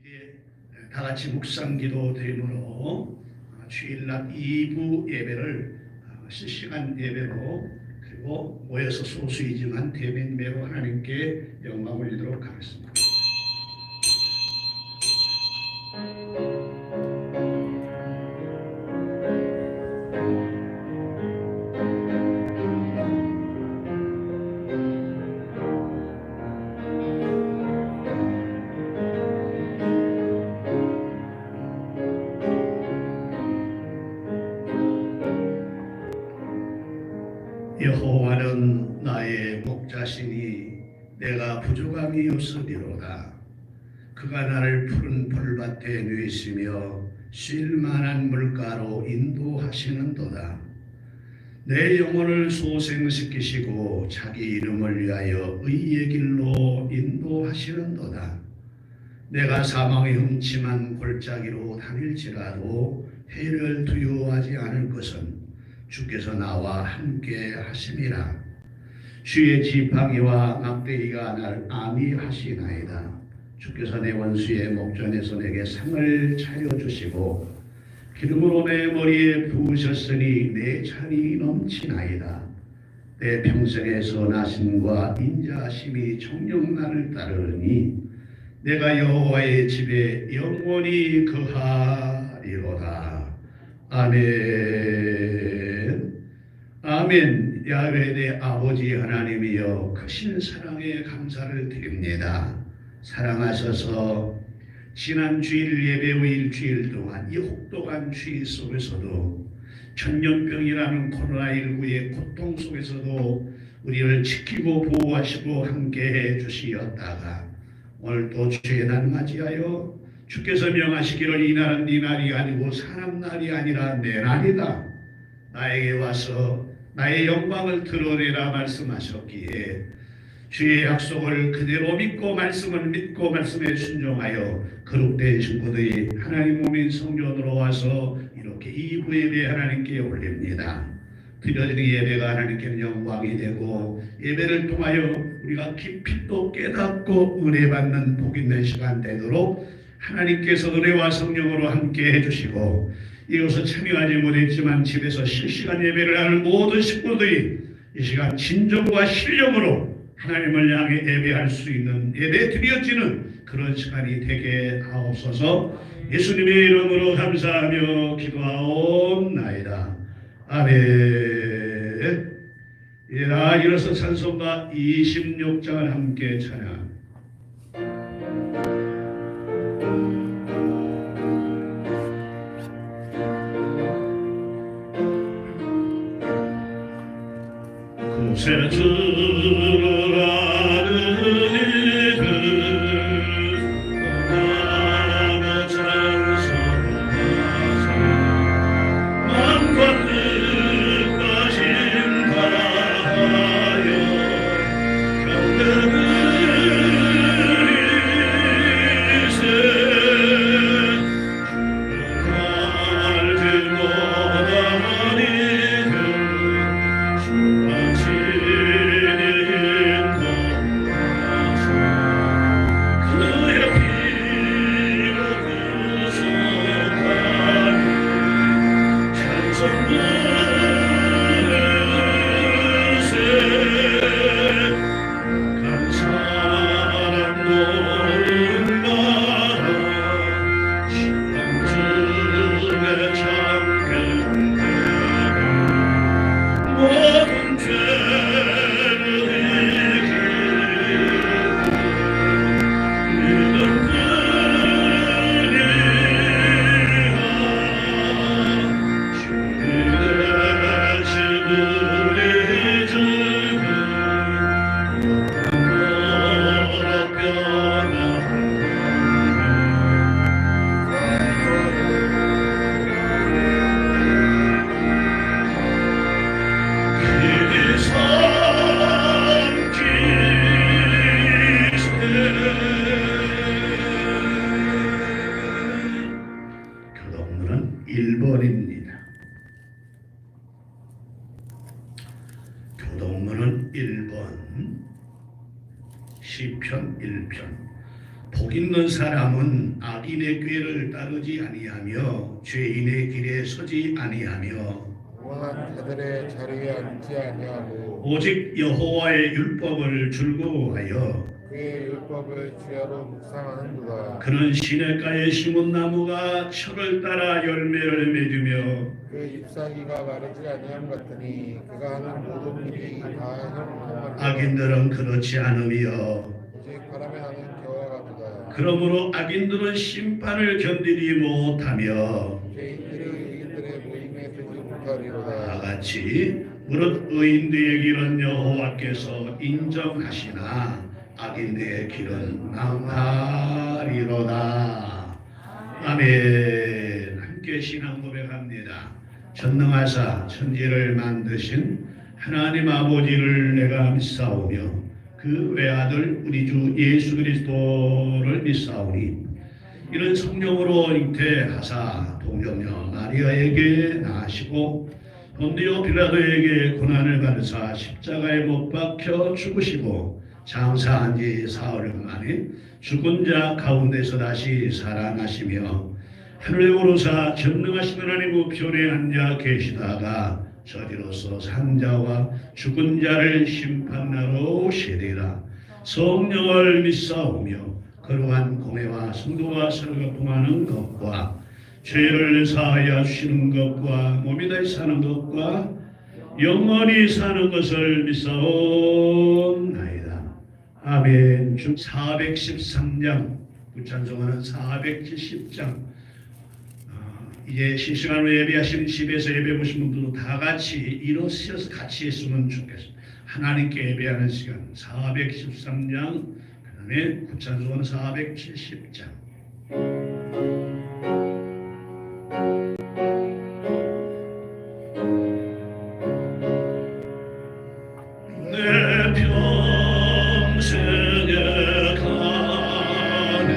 이제 다 같이 묵상기도 드림으로 주일날 2부 예배를 실시간 예배로 그리고 모여서 소수이지만 대면매로 하나님께 영광 올리도록 하겠습니다. 여호와는 나의 목자시니 내가 부족함이 없으리로다. 그가 나를 푸른 풀밭에 누이시며 쉴만한 물가로 인도하시는도다. 내 영혼을 소생시키시고 자기 이름을 위하여 의의 길로 인도하시는도다. 내가 사망의 흠침한 골짜기로 다닐지라도 해를 두려워하지 않을 것은 주께서 나와 함께 하심이라. 주의 지팡이와 막대기가 날 안위하시나이다. 주께서 내 원수의 목전에서 내게 상을 차려주시고 기름으로 내 머리에 부으셨으니 내 잔이 넘치나이다. 내 평생의 선하심과 인자하심이 정녕 나를 따르니 내가 여호와의 집에 영원히 거하리로다. 아멘. 아멘. 야훼 내 아버지 하나님이여, 크신 사랑에 감사를 드립니다. 사랑하셔서 지난 주일 예배 후 일주일 동안 이 혹독한 추위 속에서도 전염병이라는 코로나19의 고통 속에서도 우리를 지키고 보호하시고 함께해 주시었다가 오늘 또 주의 날 맞이하여 주께서 명하시기를 이 날은 네 날이 아니고 사람 날이 아니라 내 날이다. 나에게 와서 나의 영광을 드러내라 말씀하셨기에 주의 약속을 그대로 믿고 말씀을 믿고 말씀에 순종하여 거룩된 친구들이 하나님 몸인 성전으로 와서 이렇게 2부 예배 하나님께 올립니다. 드려지는 예배가 하나님께 영광이 되고 예배를 통하여 우리가 깊이 또 깨닫고 은혜 받는 복 있는 시간 되도록 하나님께서 은혜와 성령으로 함께 해주시고 이곳에 참여하지 못했지만 집에서 실시간 예배를 하는 모든 식구들이 이 시간 진정과 신령으로 하나님을 향해 예배할 수 있는 예배 드려지는 그런 시간이 되게 하옵소서. 예수님의 이름으로 감사하며 기도하옵나이다. 아멘. 일어서 찬송가 26장을 함께 찬양. 금세 들어가는 이들 나의 찬송하사 마음과 뜻과 힘 다하여 경배드리세. 알지 못하니 교독문은 1번입니다. 교독문은 1번 시편 1편 복 있는 사람은 악인의 꾀를 따르지 아니하며 죄인의 길에 서지 아니하며 원한 자들의 자리에 앉지 아니하고 오직 여호와의 율법을 즐거워하여 그의 율법을 주야로 묵상하는도다. 그는 시냇가에 심은 나무가 철을 따라 열매를 맺으며 그 잎사귀가 마르지 아니함 같으니 그가 하는 모든 일이 다 형통하리라. 악인들은 그렇지 않으며 오직 바람에 나는 겨와 같도다. 그러므로 악인들은 심판을 견디지 못하며 죄인들이 의인들의 모임에 들지 다 못하리로다. 같이 무릇 의인들의 길은 여호와께서 인정하시나 악인들의 길은 망하리로다. 아멘. 함께 신앙 고백합니다. 전능하사 천지를 만드신 하나님 아버지를 내가 믿사오며 그 외아들 우리 주 예수 그리스도를 믿사오니 이는 성령으로 잉태하사 동정녀 마리아에게 낳으시고 본디오 빌라도에게 고난을 받으사 십자가에 못 박혀 죽으시고 장사한 지 사흘 만에 죽은 자 가운데서 다시 살아나시며 하늘에 오르사 전능하신 하나님 우편에 앉아 계시다가 저리로서 산자와 죽은 자를 심판하러 오시리라. 성령을 믿사오며 거룩한 공회와 성도와 서로 교통하는 것과 죄를 사하여 주시는 것과 몸이 다시 사는 것과 영원히 사는 것을 믿사옵나이다. 아멘. 주 413장 구찬송하는 470장 이제 실시간으로 예배하시는 집에서 예배 보신 분들도 다 같이 일어서서 같이 했으면 좋겠습니다. 하나님께 예배하는 시간 413장 그 다음에 구찬송은 470장 내 평생에 가는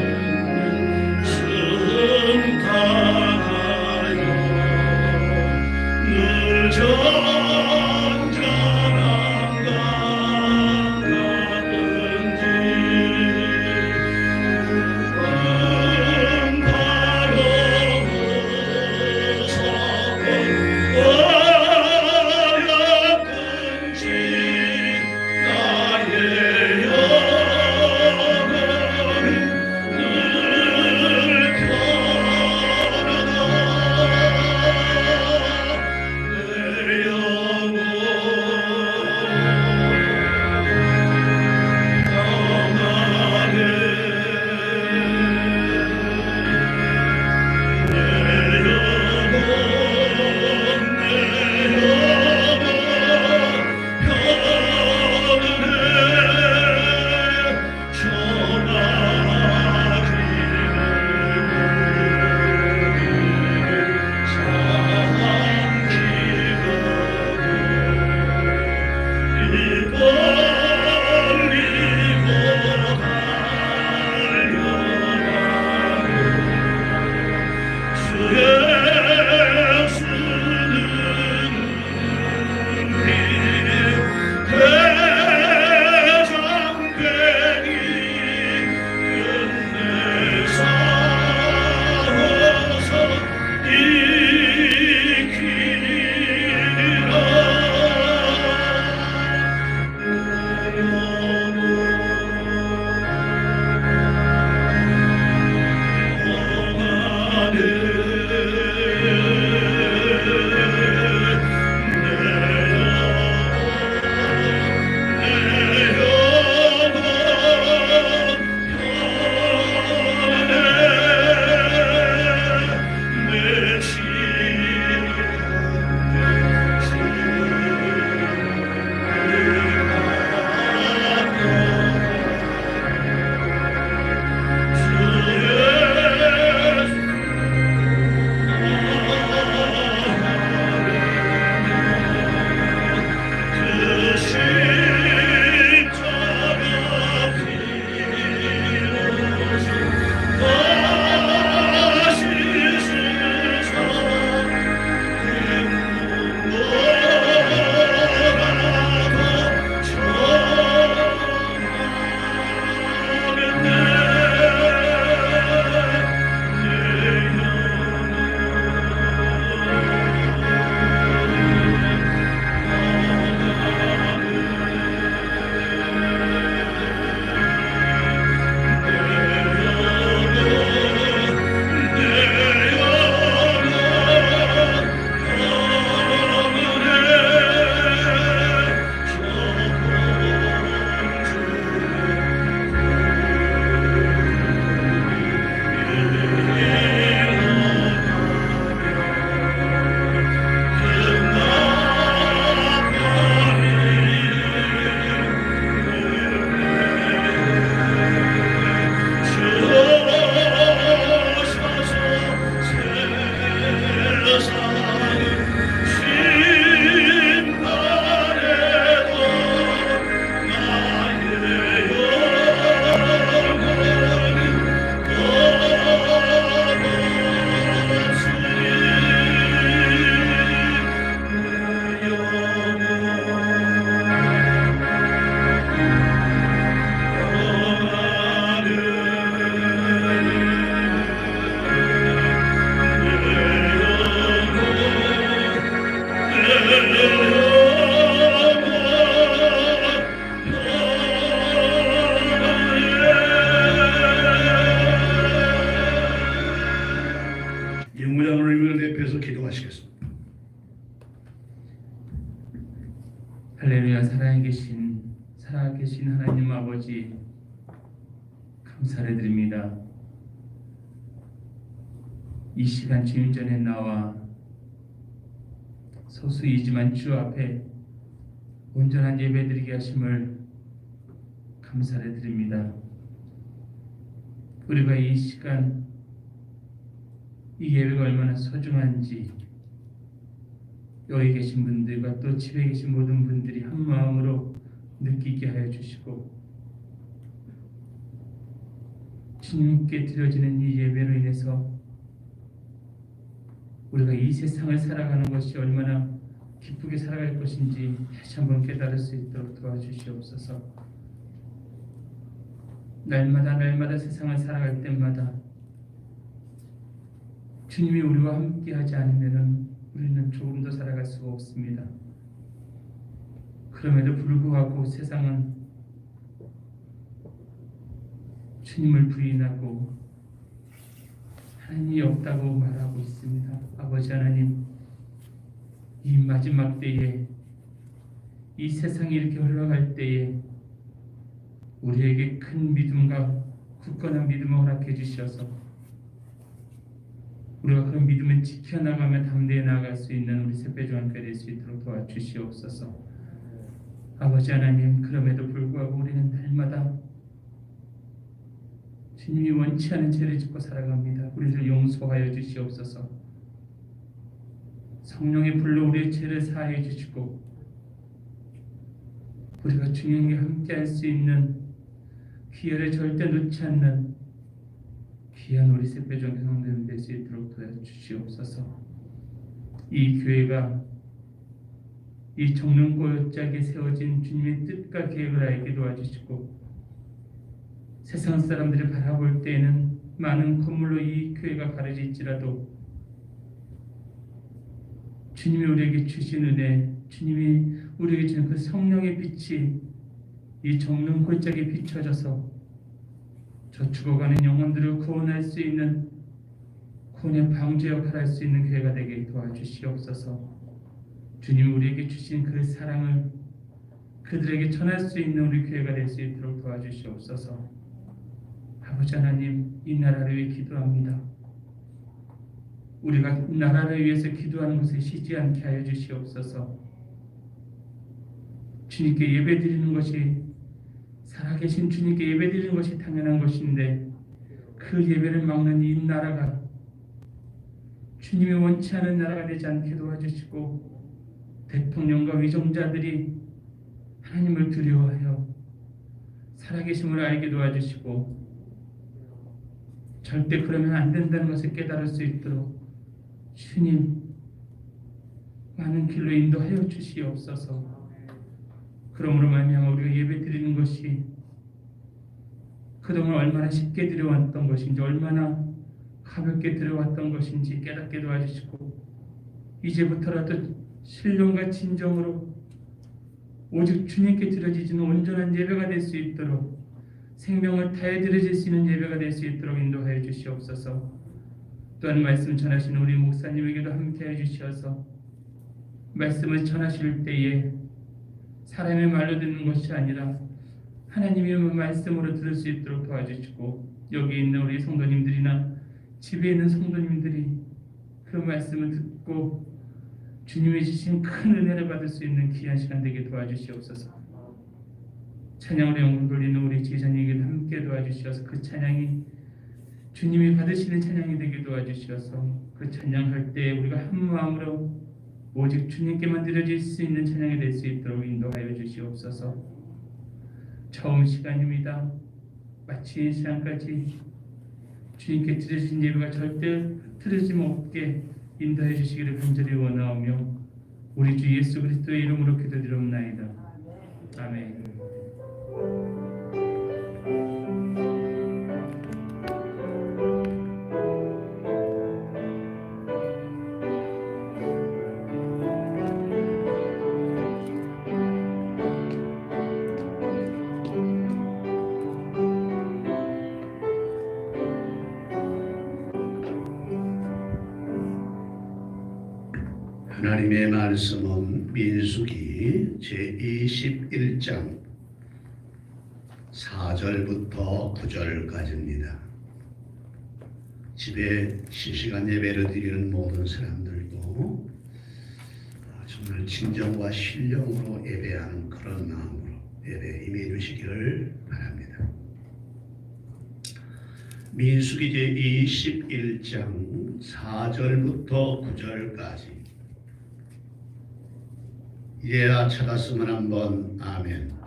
승타하여 늘 전전한 강 같은지 하나님 아버지 감사를 드립니다. 이 시간 주님 전에 나와 소수이지만 주 앞에 온전한 예배드리게 하심을 감사를 드립니다. 우리가 이 시간 이 예배가 얼마나 소중한지 여기 계신 분들과 또 집에 계신 모든 분들이 한 마음으로 느끼게 하여 주시고 주님께 드려지는 이 예배로 인해서 우리가 이 세상을 살아가는 것이 얼마나 기쁘게 살아갈 것인지 다시 한번 깨달을 수 있도록 도와주시옵소서. 날마다 세상을 살아갈 때마다 주님이 우리와 함께하지 않으면 우리는 조금도 살아갈 수가 없습니다. 그럼에도 불구하고 세상은 주님을 부인하고 하나님이 없다고 말하고 있습니다. 아버지 하나님, 이 마지막 때에 이 세상이 이렇게 흘러갈 때에 우리에게 큰 믿음과 굳건한 믿음을 허락해 주셔서 우리가 그 믿음을 지켜나가며 담대히 나아갈 수 있는 우리 새배조한테 될 수 있도록 도와주시옵소서. 아버지 하나님, 그럼에도 불구하고 우리는 날마다 주님이 원치 않은 죄를 짓고 살아갑니다. 우리를 용서하여 주시옵소서. 성령의 불로 우리의 죄를 사하여 주시고 우리가 주님과 함께할 수 있는 기회를 절대 놓지 않는 귀한 우리 새배종 성도들 될 수 있도록 도와주시옵소서. 이 교회가 이 정릉골짜기에 세워진 주님의 뜻과 계획을 알게 도와주시고 세상 사람들이 바라볼 때에는 많은 건물로 이 교회가 가려질지라도 주님이 우리에게 주신 은혜, 주님이 우리에게 주는 그 성령의 빛이 이 정릉골짜기에 비춰져서 저 죽어가는 영혼들을 구원할 수 있는 구원의 방주 역할을 할 수 있는 교회가 되게 도와주시옵소서. 주님 우리에게 주신 그 사랑을 그들에게 전할 수 있는 우리 교회가 될 수 있도록 도와주시옵소서. 아버지 하나님, 이 나라를 위해 기도합니다. 우리가 나라를 위해서 기도하는 것에 쉬지 않게 하여 주시옵소서. 주님께 예배드리는 것이 살아계신 주님께 예배드리는 것이 당연한 것인데 그 예배를 막는 이 나라가 주님이 원치 않은 나라가 되지 않게 도와주시고 대통령과 위정자들이 하나님을 두려워하여 살아계심을 알게 도와주시고 절대 그러면 안 된다는 것을 깨달을 수 있도록 주님 많은 길로 인도하여 주시옵소서. 그러므로 말미암아 우리가 예배드리는 것이 그동안 얼마나 쉽게 드려왔던 것인지 얼마나 가볍게 드려왔던 것인지 깨닫게 도와주시고 이제부터라도 신령과 진정으로 오직 주님께 드려지는 온전한 예배가 될 수 있도록 생명을 다해 드려질 수 있는 예배가 될 수 있도록 인도하여 주시옵소서. 또한 말씀 전하시는 우리 목사님에게도 함께해 주시어서 말씀을 전하실 때에 사람의 말로 듣는 것이 아니라 하나님의 말씀으로 들을 수 있도록 도와주시고 여기 있는 우리 성도님들이나 집에 있는 성도님들이 그 말씀을 듣고 주님이 주신 큰 은혜를 받을 수 있는 귀한 시간 되게 도와주시옵소서. 찬양으로 영광 돌리는 우리 제자님에게도 함께 도와주시어서 그 찬양이 주님이 받으시는 찬양이 되게 도와주시어서 그 찬양할 때 우리가 한 마음으로 오직 주님께만 드려질 수 있는 찬양이 될 수 있도록 인도하여 주시옵소서. 처음 시간입니다. 마치는 시간까지 주님께 드려진 예배가 절대 틀어짐 없게 인도해 주시기를 간절히 원하오며 우리 주 예수 그리스도의 이름으로 기도드리옵나이다. 아멘. 하나님의 말씀은 민수기 제21장 4절부터 9절까지입니다. 집에 실시간 예배를 드리는 모든 사람들도 정말 진정과 신령으로 예배하는 그런 마음으로 예배에 임해 주시기를 바랍니다. 민수기 제21장 4절부터 9절까지 이래야 찾았으면 한번 아멘.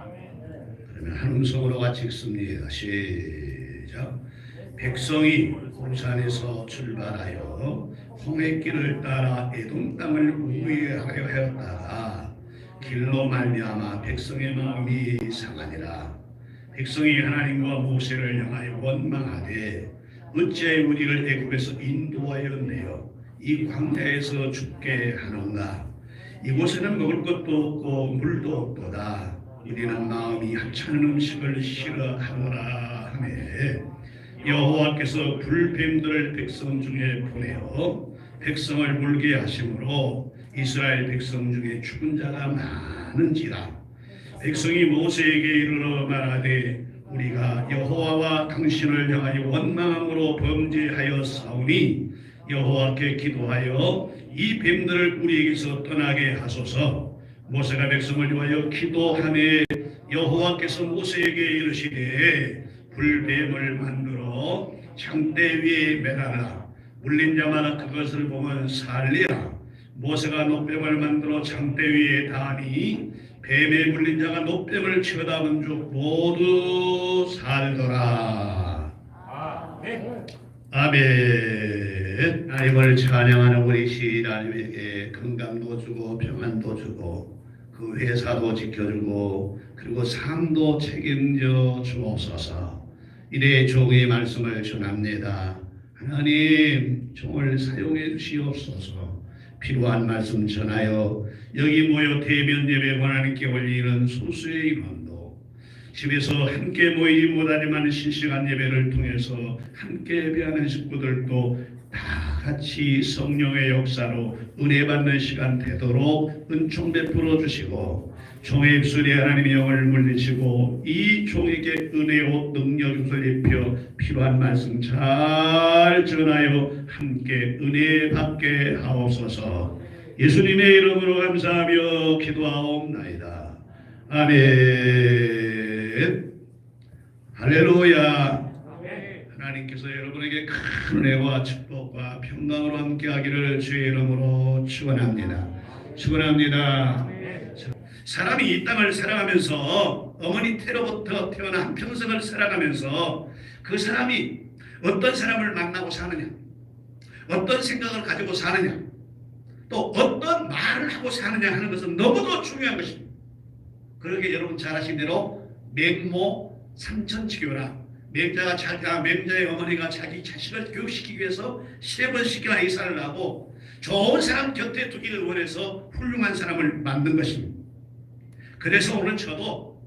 그러면 한 음성으로 같이 읽습니다. 시작. 백성이 고산에서 출발하여 홍해길을 따라 에돔 땅을 우회하려 하였다가 길로 말미암아 백성의 마음이 상하니라. 백성이 하나님과 모세를 향하여 원망하되 어찌하여 우리를 애굽에서 인도하여 내어 이 광야에서 죽게 하는가. 이곳에는 먹을 것도 없고 물도 없도다. 우리는 마음이 하찮은 음식을 싫어하노라 하매 여호와께서 불뱀들을 백성 중에 보내어 백성을 물게 하심으로 이스라엘 백성 중에 죽은 자가 많은지라. 백성이 모세에게 이르러 말하되 우리가 여호와와 당신을 향하여 원망함으로 범죄하였사오니 여호와께 기도하여 이 뱀들을 우리에게서 떠나게 하소서. 모세가 백성을 위하여 기도하매 여호와께서 모세에게 이르시되 불뱀을 만들어 장대 위에 매달라. 물린 자마다 그것을 보면 살리라. 모세가 노뱀을 만들어 장대 위에 다니 뱀에 물린 자가 노뱀을 쳐다본 즉 모두 살더라. 아멘. 하나님을 찬양하는 우리 시인하님에게 건강도 주고 평안도 주고 그 회사도 지켜주고 그리고 삶도 책임져 주옵소서. 이래 종의 말씀을 전합니다. 하나님 종을 사용해 주시옵소서. 필요한 말씀 전하여 여기 모여 대면 예배 하나님께 올리는 소수의 인원도 집에서 함께 모이지 못하지만 실시간 예배를 통해서 함께 예배하는 식구들도 다 같이 성령의 역사로 은혜 받는 시간 되도록 은총 베풀어 주시고 종의 입술에 하나님의 영을 물리시고 이 종에게 은혜로 능력을 입혀 필요한 말씀 잘 전하여 함께 은혜 받게 하옵소서. 예수님의 이름으로 감사하며 기도하옵나이다. 아멘. 할렐루야. 하나님께서 여러분에게 큰 은혜와 축복과 평강으로 함께하기를 주의 이름으로 축원합니다. 축원합니다. 사람이 이 땅을 살아가면서 어머니 태로부터 태어나 한평생을 살아가면서 그 사람이 어떤 사람을 만나고 사느냐, 어떤 생각을 가지고 사느냐, 또 어떤 말을 하고 사느냐 하는 것은 너무도 중요한 것입니다. 그러게 여러분 잘 아신 대로 맹모 삼천치교라. 맹자의 어머니가 자기 자식을 교육시키기 위해서 3번씩이나 이사를 하고 좋은 사람 곁에 두기를 원해서 훌륭한 사람을 만든 것입니다. 그래서 오늘 저도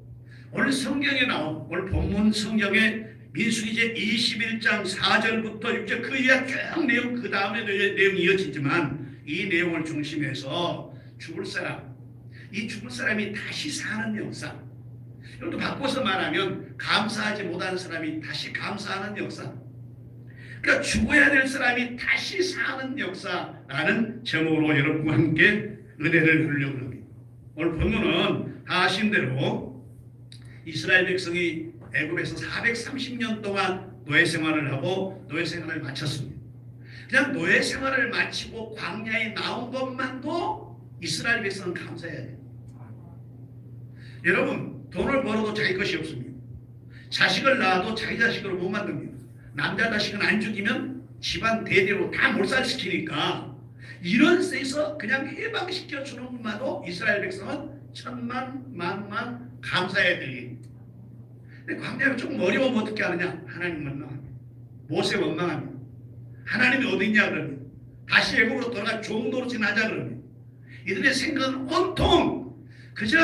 오늘 성경에 나온 오늘 본문 성경에 민수기 제 21장 4절부터 6절 그 이하 쭉 내용 그 다음에 내용이 이어지지만 이 내용을 중심해서 죽을 사람, 이 죽을 사람이 다시 사는 역사, 또 바꿔서 말하면 감사하지 못하는 사람이 다시 감사하는 역사, 그러니까 죽어야 될 사람이 다시 사는 역사라는 제목으로 여러분과 함께 은혜를 누리려고 합니다. 오늘 본문은 다 아신 대로 이스라엘 백성이 애굽에서 430년 동안 노예 생활을 하고 노예 생활을 마쳤습니다. 그냥 노예 생활을 마치고 광야에 나온 것만도 이스라엘 백성은 감사해야 돼요. 여러분 돈을 벌어도 자기 것이 없습니다. 자식을 낳아도 자기 자식으로 못 만듭니다. 남자 자식은 안 죽이면 집안 대대로 다 몰살시키니까 이런 데서 그냥 해방시켜 주는 것만도 이스라엘 백성은 천만 만만 감사해야 되니. 근데 광야가 조금 어려우면 어떻게 하느냐? 하나님 원망합니다. 모세 원망합니다. 하나님이 어디 있냐 그러면 다시 애굽으로 돌아가 좋은 노릇이나 하자 그러면 이들의 생각은 온통 그저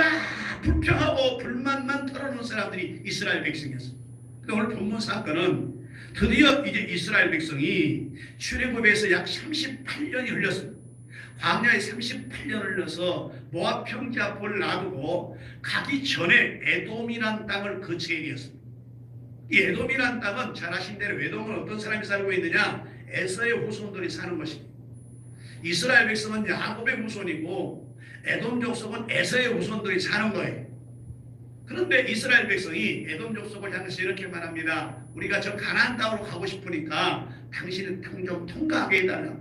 불평하고 불만만 털어놓은 사람들이 이스라엘 백성이었습니다. 근데 오늘 본문 사건은 드디어 이제 이스라엘 백성이 출애굽에서 약 38년이 흘렸습니다. 광야에 38년 흘러서 모압 평지 앞을 놔두고 가기 전에 에돔이란 땅을 거치게 되었습니다. 이 에돔이라는 땅은 잘 아신 대로 에돔은 어떤 사람이 살고 있느냐? 에서의 후손들이 사는 것입니다. 이스라엘 백성은 야곱의 후손이고 에돔 족속은 에서의 후손들이 사는 거예요. 그런데 이스라엘 백성이 에돔 족속을 향해서 이렇게 말합니다. 우리가 저 가나안 땅으로 가고 싶으니까 당신은 좀 통과하게 해달라.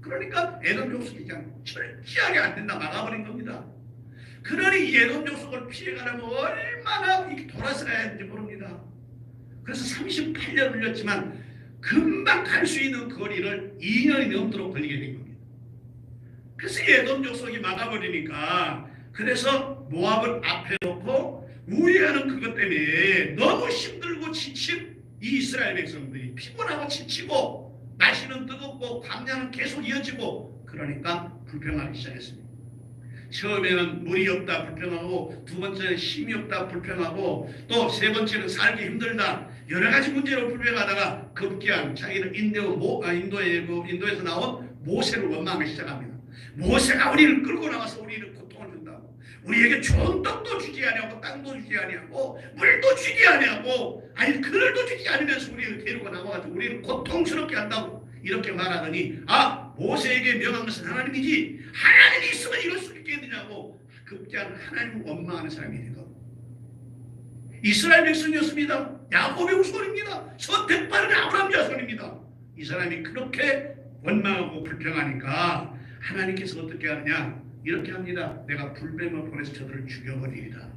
그러니까 에돔 족속이 그냥 철저하게 안 된다 막아버린 겁니다. 그러니 이 에돔 족속을 피해가려면 얼마나 돌아서 가야 하는지 모릅니다. 그래서 38년 걸렸지만 금방 갈 수 있는 거리를 2년이 넘도록 걸리게 된 겁니다. 그래서 에돔 족속이 막아버리니까 그래서 모압을 앞에 놓고 우회하는 그것 때문에 너무 힘들고 지친 이 이스라엘 백성들이 피곤하고 지치고 날씨는 뜨겁고 광야는 계속 이어지고 그러니까 불평하기 시작했습니다. 처음에는 물이 없다 불평하고 두 번째는 힘이 없다 불평하고 또 세 번째는 살기 힘들다 여러 가지 문제로 불평하다가 급기야 자기는 인도에서 나온 모세를 원망하기 시작합니다. 모세가 우리를 끌고 나와서 우리를 고통을 준다고 우리에게 좋은 떡도 주지 아니하고 땅도 주지 아니하고 물도 주지 아니하고 아니 그늘도 주지 않으면서 우리를 데리고 나와가지고 우리를 고통스럽게 한다고 이렇게 말하더니 모세에게 명한 것은 하나님이지 하나님이 있으면 이럴 수 있겠느냐고 급기야는 하나님을 원망하는 사람이 된 겁니다. 이스라엘 백성이었습니다. 야곱의 후손입니다. 선택받은 아브라함 자손입니다. 이 사람이 그렇게 원망하고 불평하니까 하나님께서 어떻게 하느냐 이렇게 합니다. 내가 불뱀을 보내서 저들을 죽여버리리라.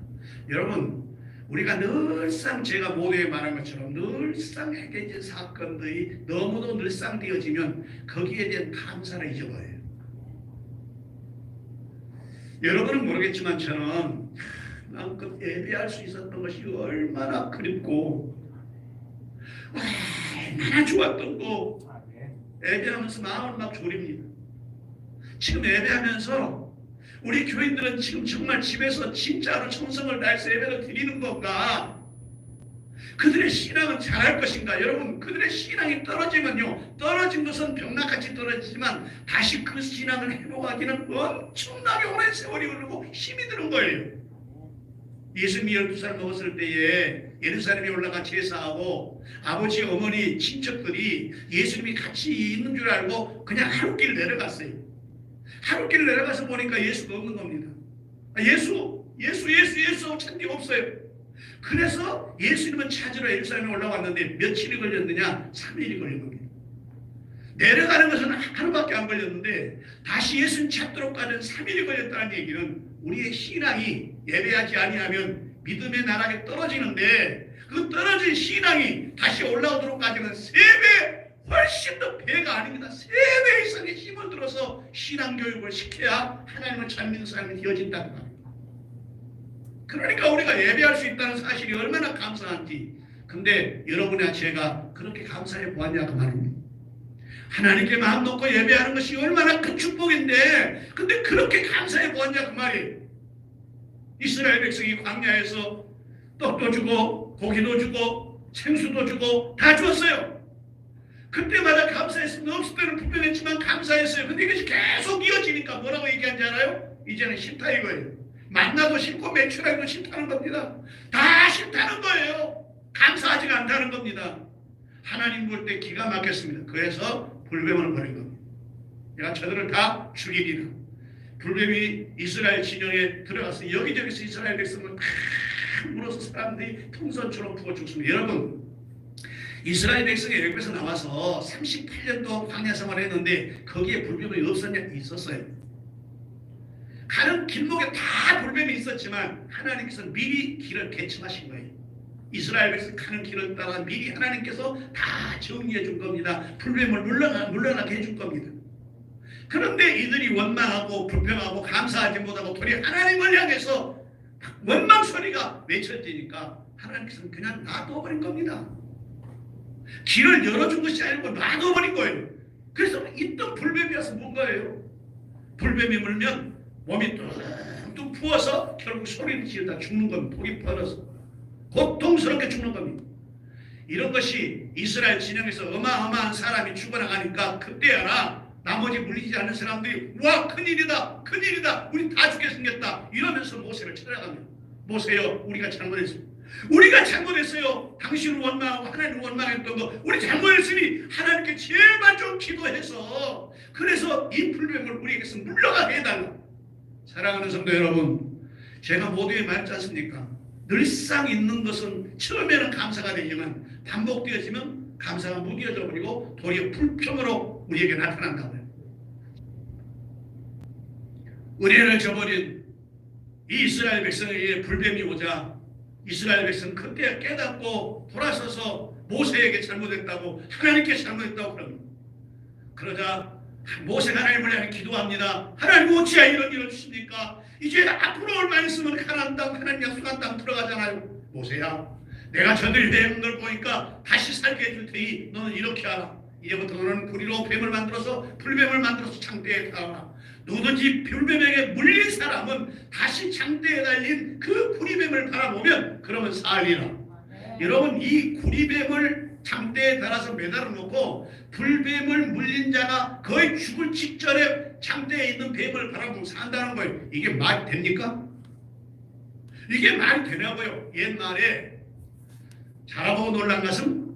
여러분 우리가 늘상 제가 모두에 말한 것처럼 늘상 해결된 사건들이 너무도 늘상 되어지면 거기에 대한 감사를 잊어버려요. 여러분은 모르겠지만 저는 마음껏 예배할 수 있었던 것이 얼마나 그립고 얼마나 좋았던 거 예배하면서 마음을 막 졸입니다. 지금 예배하면서 우리 교인들은 지금 정말 집에서 진짜로 정성을 다해서 예배를 드리는 건가? 그들의 신앙은 잘할 것인가? 여러분 그들의 신앙이 떨어지면요 떨어진 것은 벽락같이 떨어지지만 다시 그 신앙을 회복하기는 엄청나게 오랜 세월이 흐르고 힘이 드는 거예요. 예수님이 12살 먹었을 때에 예루살렘에 올라가 제사하고 아버지 어머니 친척들이 예수님이 같이 있는 줄 알고 그냥 하루길 내려갔어요. 하루길 내려가서 보니까 예수가 없는 겁니다. 예수 찾는 게 없어요. 그래서 예수님은 찾으러 예루살렘에 올라왔는데 며칠이 걸렸느냐? 3일이 걸린 겁니다. 내려가는 것은 하루밖에 안 걸렸는데 다시 예수님 찾도록까지는 3일이 걸렸다는 얘기는 우리의 신앙이 예배하지 아니하면 믿음의 나락에 떨어지는데 그 떨어진 신앙이 다시 올라오도록까지는 3배 훨씬 더 배가 아닙니다. 3배 이상의 힘을 들어서 신앙교육을 시켜야 하나님을 잘 믿는 사람이 되어진다는 겁니다. 그러니까 우리가 예배할 수 있다는 사실이 얼마나 감사한지. 근데 여러분이나 제가 그렇게 감사해 보았냐 그 말입니다. 하나님께 마음 놓고 예배하는 것이 얼마나 큰 축복인데 근데 그렇게 감사해 보았냐 그 말이에요. 이스라엘 백성이 광야에서 떡도 주고 고기도 주고 생수도 주고 다 주었어요. 그때마다 감사했으면 없을 때는 불편했지만 감사했어요. 근데 이것이 계속 이어지니까 뭐라고 얘기한지 알아요? 이제는 싫다 이거예요. 만나도 싫고 매출하기도 싫다는 겁니다. 다 싫다는 거예요. 감사하지가 않다는 겁니다. 하나님 볼 때 기가 막혔습니다. 그래서 불뱀을 버린 겁니다. 내가 저들을 다 죽이리라. 불뱀이 이스라엘 진영에 들어가서 여기저기서 이스라엘 백성을 다 물어서 사람들이 풍선처럼 부어 죽습니다. 여러분 이스라엘 백성이 애굽에서 나와서 38년도 광야 생활을 했는데 거기에 불뱀이 없었냐? 있었어요. 가는 길목에 다 불뱀이 있었지만 하나님께서 미리 길을 개척하신 거예요. 이스라엘 백성 가는 길을 따라 미리 하나님께서 다 정리해 준 겁니다. 불뱀을 물러나게 해줄 겁니다. 그런데 이들이 원망하고 불평하고 감사하지 못하고 도리 하나님을 향해서 원망 소리가 외쳐지니까 하나님께서는 그냥 놔둬버린 겁니다. 길을 열어준 것이 아니고 놔둬버린 거예요. 그래서 있던 불뱀이 와서 뭔가예요? 불뱀이 물면 몸이 뚝뚝 부어서 결국 소리를 지르다 죽는 겁니다. 독이 퍼져서 고통스럽게 죽는 겁니다. 이런 것이 이스라엘 진영에서 어마어마한 사람이 죽어나가니까 그때 알아 나머지 물리지 않는 사람들이 와 큰일이다 큰일이다 우리 다 죽게 생겼다 이러면서 모세를 찾아갑니다. 모세여 우리가 잘못했습니다. 우리가 잘못했어요. 당신을 원망하고 하나님을 원망했던 거 우리 잘못했으니 하나님께 제발 좀 기도해서 그래서 이 불뱀을 우리에게서 물러가게 해달라. 사랑하는 성도 여러분, 제가 모두에 말했지 않습니까? 늘상 있는 것은 처음에는 감사가 되지만 반복되어지면 감사가 무뎌져 버리고 도리어 불평으로 우리에게 나타난다고요. 은혜를 저버린 이 이스라엘 백성에게 불뱀이 오자 이스라엘 백성 그때 깨닫고 돌아서서 모세에게 잘못했다고 하나님께 잘못했다고 그럽니다. 그러자 모세가 하나님을 향해 기도합니다. 하나님 어찌하여 이런 일을 주십니까? 이제 앞으로 얼마 있으면 가나안 땅 하나님 약속한 땅 들어가잖아요. 모세야, 내가 저들이 되는 걸 보니까 다시 살게 해줄 테니 너는 이렇게 하라. 이제부터 너는 구리로 뱀을 만들어서 불뱀을 만들어서 장대에 달아라. 누구든지 불뱀에게 물린 사람은 다시 장대에 달린 그 구리뱀을 바라보면 그러면 살리라. 여러분, 이 구리뱀을 장대에 달아서 매달아 놓고 불뱀을 물린 자가 거의 죽을 직전에 장대에 있는 뱀을 바라보고 산다는 거예요. 이게 말이 됩니까? 이게 말이 되냐고요. 옛날에 자라보고 놀란 것은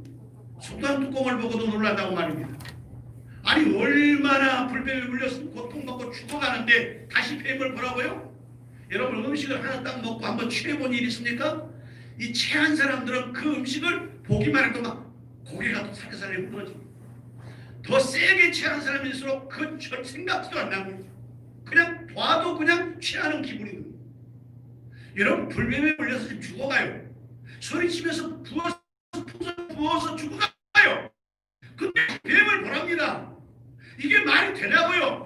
속단 뚜껑을 보고도 놀란다고 말입니다. 아니 얼마나 불뱀에 물려서 고통받고 죽어가는데 다시 뱀을 보라고요? 여러분, 음식을 하나 딱 먹고 한번 취해본 일 있습니까? 이 체한 사람들은 그 음식을 보기만 해도 막 고개가 더 살살이 무너집니다. 더 세게 체한 사람일수록 그 생각도 안 나고 그냥 봐도 그냥 취하는 기분이 듭니다. 여러분, 불뱀에 물려서 지금 죽어가요. 소리치면서 부어서 죽어가요. 근데 뱀을 보랍니다. 이게 말이 되냐고요?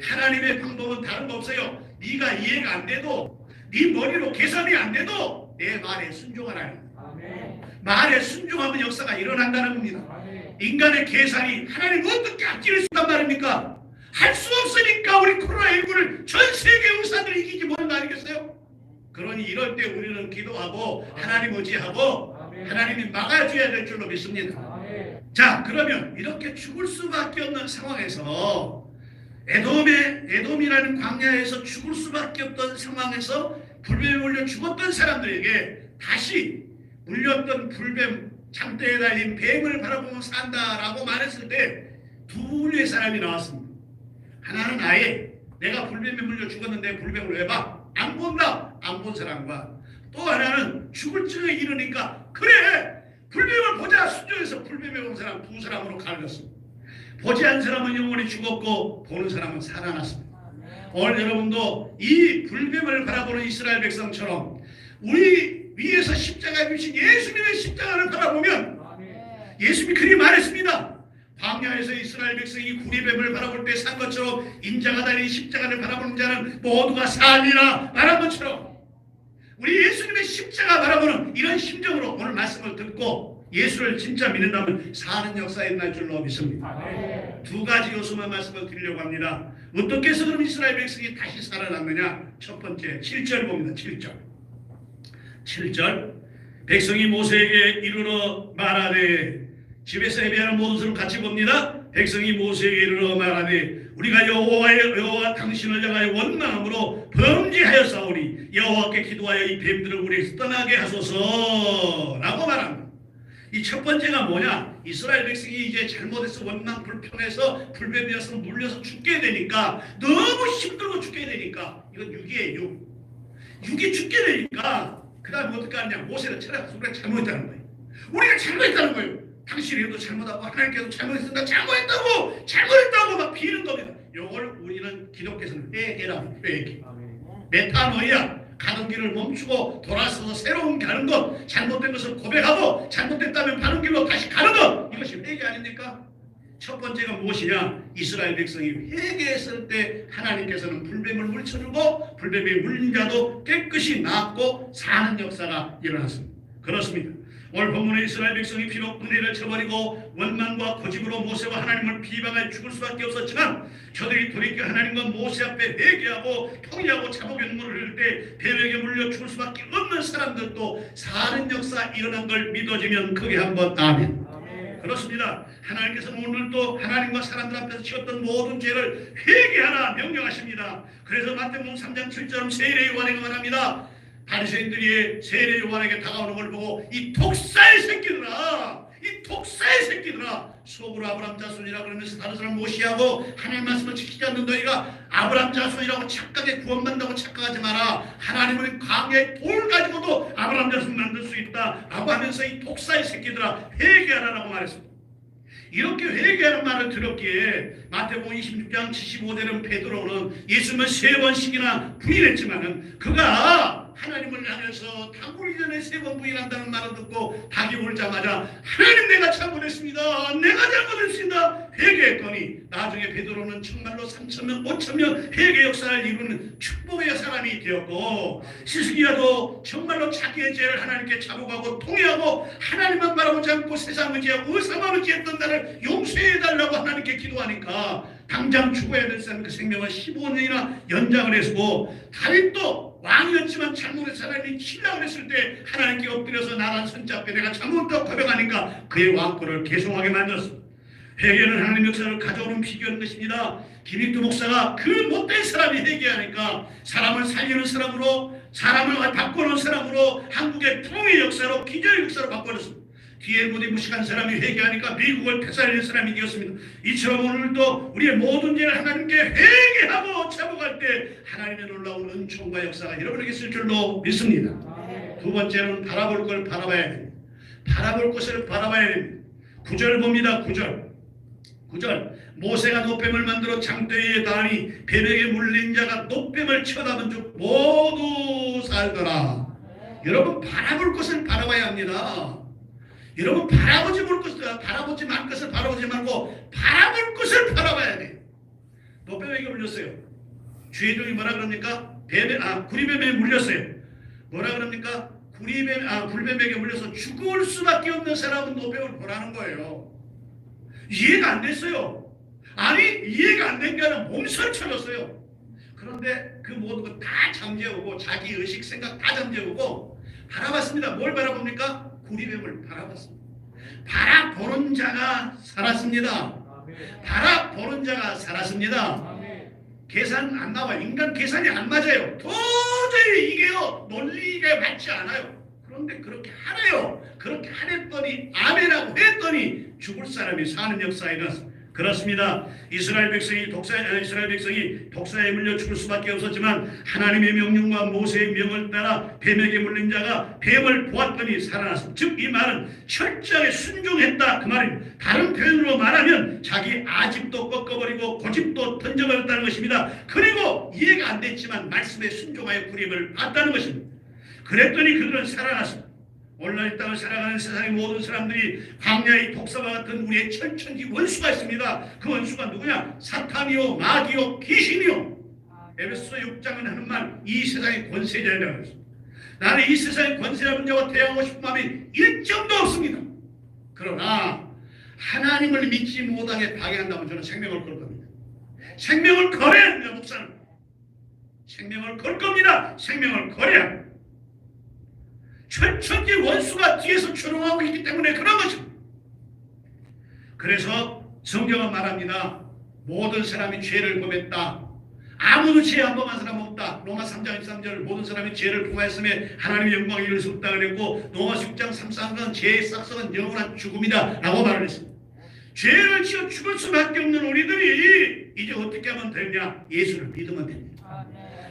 하나님의 방법은 다른 거 없어요. 네가 이해가 안 돼도 네 머리로 계산이 안 돼도 내 말에 순종하라. 말에 순종하면 역사가 일어난다는 겁니다. 인간의 계산이 하나님 어떻게 앞질을 수단 말입니까? 할 수 없으니까 우리 코로나19를 전 세계 의사들이 이기지 못한 거 아니겠어요? 그러니 이럴 때 우리는 기도하고 하나님 의지하고 하나님이 막아줘야 될 줄로 믿습니다. 자, 그러면 이렇게 죽을 수밖에 없는 상황에서 에돔이라는 광야에서 죽을 수밖에 없던 상황에서 불뱀에 물려 죽었던 사람들에게 다시 물렸던 불뱀 장대에 달린 뱀을 바라보며 산다라고 말했을 때 두 분의 사람이 나왔습니다. 하나는 아예 내가 불뱀에 물려 죽었는데 불뱀을 왜 봐? 안 본다. 안 본 사람과 또 하나는 죽을 쯤에 이르니까 그래 불뱀을 보자 순종해서 불뱀에 본 사람 두 사람으로 갈렸습니다. 보지 않은 사람은 영원히 죽었고 보는 사람은 살아났습니다. 오늘 여러분도 이 불뱀을 바라보는 이스라엘 백성처럼 우리 위에서 십자가에 비친 예수님의 십자가를 바라보면 예수님이 그리 말했습니다. 광야에서 이스라엘 백성이 구리뱀을 바라볼 때 산 것처럼 인자가 달린 십자가를 바라보는 자는 모두가 살리라 말한 것처럼 우리 예수님의 십자가 바라보는 이런 심정으로 오늘 말씀을 듣고 예수를 진짜 믿는다면 사는 역사에 날 줄로 믿습니다. 두 가지 요소만 말씀을 드리려고 합니다. 어떻게 해서 그럼 이스라엘 백성이 다시 살아났느냐? 첫 번째 7절 봅니다. 7절 백성이 모세에게 이르러 말하되 집에서 예배하는 모든 것을 같이 봅니다. 백성이 모세에게 이르러 말하되 우리가 여호와 당신을 향하여 원망함으로 범죄하였사오니 여호와께 기도하여 이 뱀들을 우리에게서 떠나게 하소서라고 말합니다. 이 첫 번째가 뭐냐? 이스라엘 백성이 이제 잘못해서 원망 불평해서 불뱀이어서 물려서 죽게 되니까 너무 힘들고 죽게 되니까 이건 육이에요. 육이 죽게 되니까 그 다음에 어떻게 하느냐? 모세를 찾아가서 우리가 잘못했다는 거예요. 우리가 잘못했다는 거예요. 당신에게도 잘못하고 하나님께도 잘못했습니다. 잘못했다고 막 비는 겁니다. 이걸 우리는 기독교에서는 회개라고 회개. 메타노이아, 가는 길을 멈추고 돌아서서 새로운 가는 것, 잘못된 것을 고백하고 잘못됐다면 바른 길로 다시 가는 것, 이것이 회개 아닙니까? 첫 번째가 무엇이냐? 이스라엘 백성이 회개했을 때 하나님께서는 불뱀을 물쳐주고 불뱀에 물린 자도 깨끗이 낫고 사는 역사가 일어났습니다. 그렇습니다. 오늘 본문의 이스라엘 백성이 비록 은혜를 저버리고 원망과 고집으로 모세와 하나님을 비방하여 죽을 수밖에 없었지만 저들이 돌이켜 하나님과 모세 앞에 회개하고 통회하고 자복의 눈물을 흘릴 때 뱀에게 물려 죽을 수밖에 없는 사람들도 사는 역사 일어난 걸 믿어지면 크게 한번 아멘. 그렇습니다. 하나님께서는 오늘도 하나님과 사람들 앞에서 지었던 모든 죄를 회개하라 명령하십니다. 그래서 마태복음 3장 7절 세례 요한에게 말합니다. 바리새인들이 세례 요한에게 다가오는 걸 보고 이 독사의 새끼들아, 이 독사의 새끼들아, 속으로 아브라함 자손이라 그러면서 다른 사람 무시하고 하나님 말씀을 지키지 않는 너희가 아브라함 자손이라고 착각에 구원받는다고 착각하지 마라. 하나님은 광야에 돌 가지고도 아브라함 자손 만들 수 있다 라고 하면서 이 독사의 새끼들아 회개하라라고 말했습니다. 이렇게 회개하는 말을 들었기에 마태복음 26장 75절은 베드로는 예수님을 3번씩이나 부인했지만은 그가 하나님을 향해서 닭 오기 전에 3번 부인한다는 말을 듣고 닭이 울자마자 하나님 내가 잘못했습니다. 내가 잘못했습니다. 회개했더니 나중에 베드로는 정말로 3,000명 5,000명 회개 역사를 이루는 축복의 사람이 되었고 시스기야도 정말로 자기의 죄를 하나님께 자복하고 통회하고 하나님만 바라보지 않고 세상 의지하고 의사만 의지했던 나를 용서해달라고 하나님께 기도하니까 당장 죽어야 될 사람 그 생명을 15년이나 연장을 했고 다윗도 왕이었지만 잘못한 사람이 신랑을 했을 때 하나님께 엎드려서 나란 손잡고 내가 잘못했다고 고백하니까 그의 왕권을 계속하게 만들었습니다. 회개는 하나님 역사를 가져오는 비결인 것입니다. 김익두 목사가 그 못된 사람이 회개하니까 사람을 살리는 사람으로 사람을 바꾸는 사람으로 한국의 통의 역사로 기적의 역사로 바꿔줬습니다. 뒤에 무대 무식한 사람이 회개하니까 미국을 되살리는 사람이 되었습니다. 이처럼 오늘도 우리의 모든 죄를 하나님께 회개하고 자복할 때 하나님의 놀라운 은총과 역사가 여러분에게 있을 줄로 믿습니다. 두 번째는 바라볼 걸 바라봐야 됩니다. 바라볼 것을 바라봐야 됩니다. 9절 봅니다. 9절 모세가 노뱀을 만들어 장대에 다하니 뱀에게 물린 자가 노뱀을 쳐다본 즉 모두 살더라. 여러분 바라볼 것을 바라봐야 합니다. 여러분 바라보지 말 것을 바라보지 말고 바라볼 것을 바라봐야 돼요. 노뱀에게 물렸어요. 주의종이 뭐라 그럽니까? 구리뱀에 물렸어요. 뭐라 그럽니까? 굴뱀에게 물려서 죽을 수밖에 없는 사람은 노뱀을 보라는 거예요. 이해가 안 됐어요. 아니 이해가 안 된 게 아니라 몸살 쳐졌어요. 그런데 그 모든 거 다 잠재우고 자기 의식 생각 다 잠재우고 바라봤습니다. 뭘 바라봅니까? 구리뱀을 바라봤습니다. 바라보는 자가 살았습니다. 바라보는 자가 살았습니다. 계산 안 나와. 인간 계산이 안 맞아요. 도저히 이게요 논리가 맞지 않아요. 그런데 그렇게 하래요. 그렇게 하랬더니 아멘하고 했더니 죽을 사람이 사는 역사에 일어났습니다. 그렇습니다. 이스라엘 백성이 독사에 물려 죽을 수밖에 없었지만 하나님의 명령과 모세의 명을 따라 뱀에게 물린 자가 뱀을 보았더니 살아났습니다. 즉 이 말은 철저하게 순종했다 그 말입니다. 다른 표현으로 말하면 자기 아집도 꺾어버리고 고집도 던져버렸다는 것입니다. 그리고 이해가 안 됐지만 말씀에 순종하여 구림을 받다는 것입니다. 그랬더니 그들은 살아났습니다. 오늘날 이 땅을 살아가는 세상의 모든 사람들이 광야의 독사와 같은 우리의 천천지 원수가 있습니다. 그 원수가 누구냐? 사탄이요 마귀요 귀신이요. 에베소 6장은 하는 말 이 세상의 권세자라고 했습니다. 나는 이 세상의 권세자는 자와 대항하고 싶은 마음이 일점도 없습니다. 그러나 하나님을 믿지 못하게 방해한다면 저는 생명을 걸 겁니다. 생명을 걸어야 합니다. 목사는 생명을 걸 겁니다. 생명을 걸어야 합니다. 천천지 원수가 뒤에서 추롱하고 있기 때문에 그런 것입니다. 그래서 성경은 말합니다. 모든 사람이 죄를 범했다. 아무도 죄 안 범한 사람 없다. 로마 3장 23절 모든 사람이 죄를 범하였음에 하나님의 영광에 이를 수 없다 그랬고 로마 6장 33은 죄의 싹성은 영원한 죽음이다 라고 말을 했습니다. 죄를 지어 죽을 수밖에 없는 우리들이 이제 어떻게 하면 되냐? 예수를 믿으면 됩니다.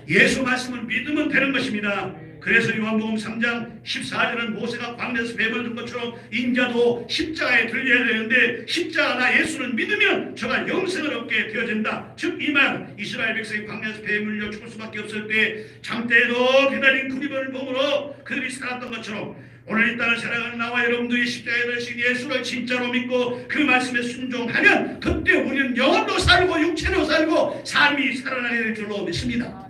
예수 말씀을 믿으면 되는 것입니다. 그래서 요한복음 3장 14절은 모세가 광야에서 뱀을 든 것처럼 인자도 십자가에 들려야 되는데 십자가나 예수를 믿으면 저가 영생을 얻게 되어진다. 즉 이 말 이스라엘 백성이 광야에서 뱀에 물려 죽을 수밖에 없을 때 장대에도 기다린 구리뱀을 몸으로 그들이 살았던 것처럼 오늘 이 땅을 살아가는 나와 여러분들이 십자가에 들으신 예수를 진짜로 믿고 그 말씀에 순종하면 그때 우리는 영혼도 살고 육체도 살고 삶이 살아나게 될 줄로 믿습니다.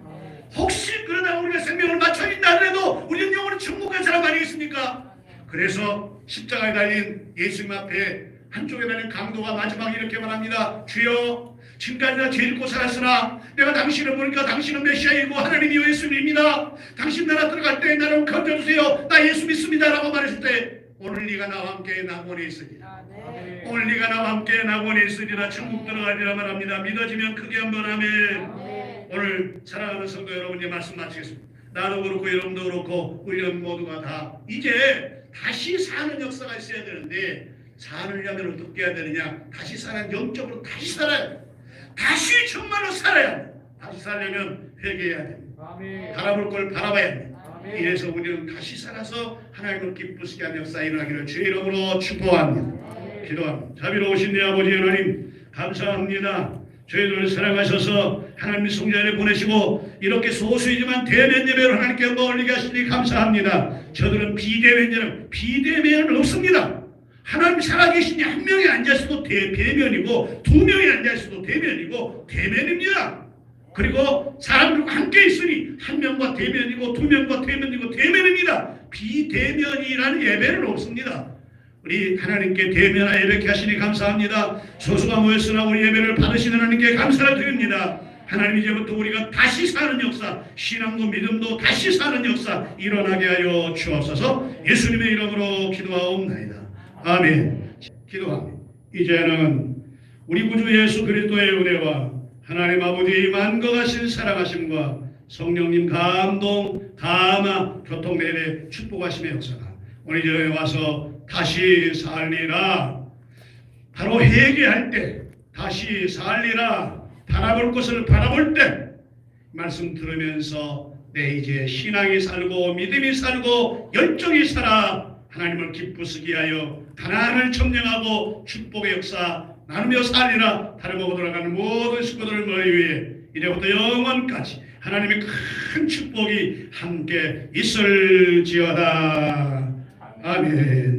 혹시 그러다 우리가 생명을 맞춰진다 하더라도 우리는 영원히 천국 갈 사람 아니겠습니까? 그래서 십자가에 달린 예수님 앞에 한쪽에 달린 강도가 마지막에 이렇게 말합니다. 주여 지금까지 나 죄 짓고 살았으나 내가 당신을 보니까 당신은 메시아이고 하나님이요 예수님입니다. 당신 나라 들어갈 때 나를 건져주세요. 나 예수 믿습니다 라고 말했을 때 오늘 네가 나와 함께 낙원에 있으리라. 오늘 네가 나와 함께 낙원에 있으리라. 천국 들어가리라 말합니다. 믿어지면 크게 한번 아멘. 오늘 사랑하는 성도 여러분, 이 말씀 마치겠습니다. 나도 그렇고 여러분도 그렇고 우리 모두가 다 이제 다시 사는 역사가 있어야 되는데 사느냐면 어떻게 해야 되느냐? 다시 살아야 영적으로 다시 살아야 돼. 다시 정말로 살아야 돼. 다시 살려면 회개해야 돼. 바라볼 걸 바라봐야 돼. 이래서 우리는 다시 살아서 하나님을 기쁘시게 하는 역사 일어나기를 주의 이름으로 축복합니다. 기도합니다. 자비로우신 내 아버지 하나님 감사합니다. 저희들을 사랑하셔서 하나님의 성자를 보내시고 이렇게 소수이지만 대면 예배로 하나님께 영광 올리게 하시니 감사합니다. 저들은 비대면은 없습니다. 하나님 살아계시니 한 명이 앉아있어도 대면이고 두 명이 앉아있어도 대면이고 대면입니다. 그리고 사람들과 함께 있으니 한 명과 대면이고 두 명과 대면이고 대면입니다. 비대면이라는 예배는 없습니다. 우리 하나님께 대면하여 예배케 하시니 감사합니다. 소수가 모였으나 우리 예배를 받으시는 하나님께 감사를 드립니다. 하나님 이제부터 우리가 다시 사는 역사, 신앙도 믿음도 다시 사는 역사 일어나게 하여 주옵소서. 예수님의 이름으로 기도하옵나이다. 아멘. 기도합니다. 이제는 우리 구주 예수 그리스도의 은혜와 하나님 아버지의 만거하신 사랑하심과 성령님 감동, 감화, 교통내내 축복하심의 역사가 오늘 저에 와서 다시 살리라. 바로 회개할 때 다시 살리라. 바라볼 것을 바라볼 때 말씀 들으면서 내 이제 신앙이 살고 믿음이 살고 열정이 살아 하나님을 기쁘시게 하여 가나안을 점령하고 축복의 역사 나누며 살리라. 다름하고 돌아가는 모든 식구들을 머리 위에 이제부터 영원까지 하나님의 큰 축복이 함께 있을지어다. 아멘.